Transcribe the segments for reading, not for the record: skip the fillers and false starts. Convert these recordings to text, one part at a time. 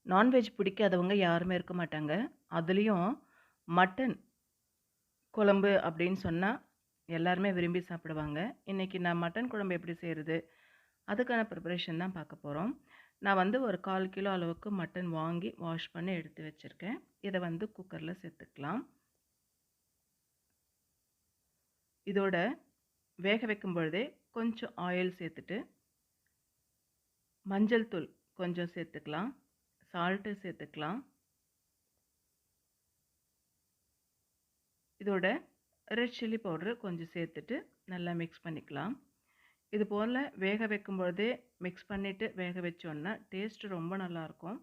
Non veg பிடிக்காதவங்க யாருமே இருக்க மாட்டாங்க. அதுலயும் மட்டன் குழம்பு அப்படின்னு சொன்னா, எல்லாருமே விரும்பி சாப்பிடுவாங்க. இன்னைக்கு நான் மட்டன் குழம்பு எப்படி செய்றது? அதுக்கான ப்ரிப்பரேஷன் தான் பார்க்க போறோம். நான் வந்து ஒரு 1/4 கிலோ அளவுக்கு மட்டன் வாங்கி வாஷ் பண்ணி எடுத்து வச்சிருக்கேன். இத வந்து குக்கர்ல சேர்த்துக்கலாம். இதோட வேக வைக்கும் பொழுதே கொஞ்சம் ஆயில் சேர்த்துட்டு, மஞ்சள் தூள் கொஞ்சம் சேர்த்துக்கலாம். சால்ட்டு சேர்த்துக்கலாம். இதோட ரெட் சில்லி பவுடர் கொஞ்சம் சேர்த்துட்டு நல்லா மிக்ஸ் பண்ணிக்கலாம். இது போல வேக வைக்கும் பொழுதே மிக்ஸ் பண்ணிட்டு வேக வச்சோன்னா டேஸ்ட் ரொம்ப நல்லாயிருக்கும்.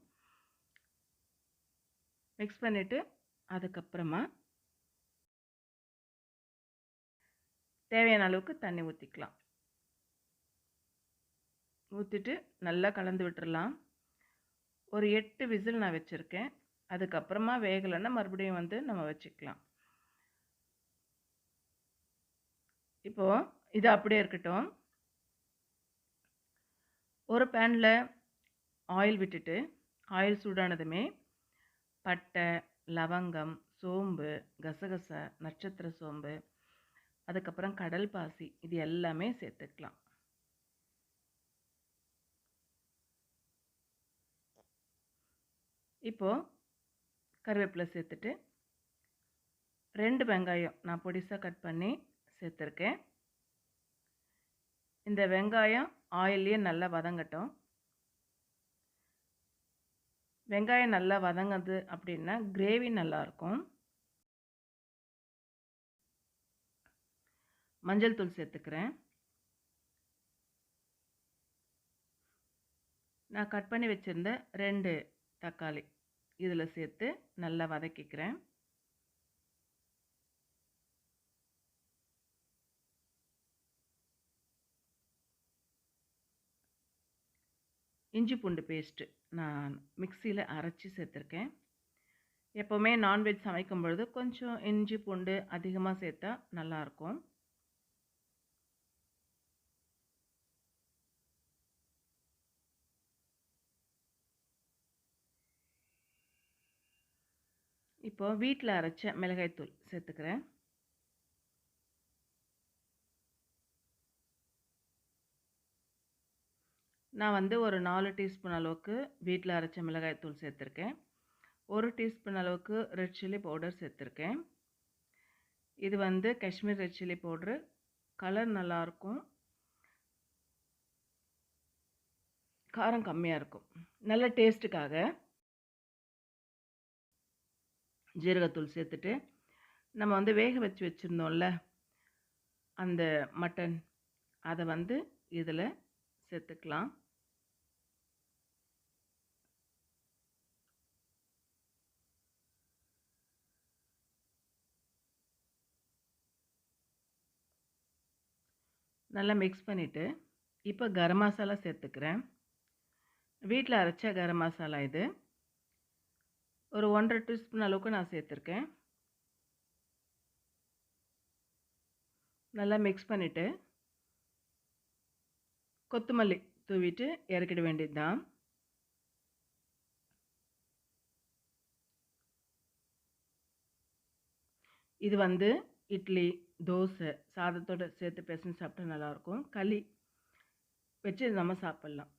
மிக்ஸ் பண்ணிட்டு அதுக்கப்புறமா தேவையான அளவுக்கு தண்ணி ஊற்றிக்கலாம். ஊற்றிட்டு நல்லா கலந்து விட்டுறலாம். ஒரு 8 விசில் நான் வச்சுருக்கேன். அதுக்கப்புறமா வேகலைன்னா மறுபடியும் வந்து நம்ம வச்சுக்கலாம். இப்போது இது அப்படியே இருக்கட்டும். ஒரு பேனில் ஆயில் விட்டுட்டு ஆயில் சூடானதுமே பட்டை, லவங்கம், சோம்பு, கசகசா, நட்சத்திர சோம்பு, அதுக்கப்புறம் கடல் பாசி இது எல்லாமே சேர்த்துக்கலாம். இப்போது கருவேப்பிலை சேர்த்துட்டு 2 வெங்காயம் நான் பொடிசாக கட் பண்ணி சேர்த்துருக்கேன். இந்த வெங்காயம் ஆயில்லையே நல்லா வதங்கட்டும். வெங்காயம் நல்லா வதங்குது அப்படின்னா கிரேவி நல்லாயிருக்கும். மஞ்சள் தூள் சேர்த்துக்கிறேன். நான் கட் பண்ணி வச்சுருந்த 2 தக்காளி இதில் சேர்த்து நல்லா வதக்கிக்கிறேன். இஞ்சி பூண்டு பேஸ்ட்டு நான் மிக்சியில் அரைச்சி சேர்த்துருக்கேன். எப்போவுமே நான்வெஜ் சமைக்கும் பொழுது கொஞ்சம் இஞ்சி பூண்டு அதிகமாக சேர்த்தா நல்லாயிருக்கும். இப்போது வீட்டில் அரைச்ச மிளகாய்த்தூள் சேர்த்துக்கிறேன். நான் வந்து ஒரு 4 டீஸ்பூன் அளவுக்கு வீட்டில் அரைச்ச மிளகாய்த்தூள் சேர்த்துருக்கேன். 1 டீஸ்பூன் அளவுக்கு ரெட் சில்லி பவுடர் சேர்த்துருக்கேன். இது வந்து Kashmir red chilli powder. Colour நல்லாயிருக்கும். காரம் கம்மியாக இருக்கும். நல்ல டேஸ்ட்டுக்காக ஜீரகத்தூள் சேர்த்துட்டு நம்ம வந்து வேக வச்சு வச்சுருந்தோம்ல அந்த மட்டன் அதை வந்து இதில் சேர்த்துக்கலாம். நல்லா மிக்ஸ் பண்ணிவிட்டு இப்போ கரம் மசாலா சேர்த்துக்கிறேன். வீட்டில் அரைச்ச கரம் மசாலா இது. ஒரு 1½ டீஸ்பூன் அளவுக்கு நான் சேர்த்துருக்கேன். நல்லா மிக்ஸ் பண்ணிவிட்டு கொத்தமல்லி தூவிட்டு இறக்கிட வேண்டியது தான். இது வந்து இட்லி, தோசை, சாதத்தோடு சேர்த்து பிசைஞ்சு சாப்பிட்டா நல்லாயிருக்கும். களி வச்சு நம்ம சாப்பிட்லாம்.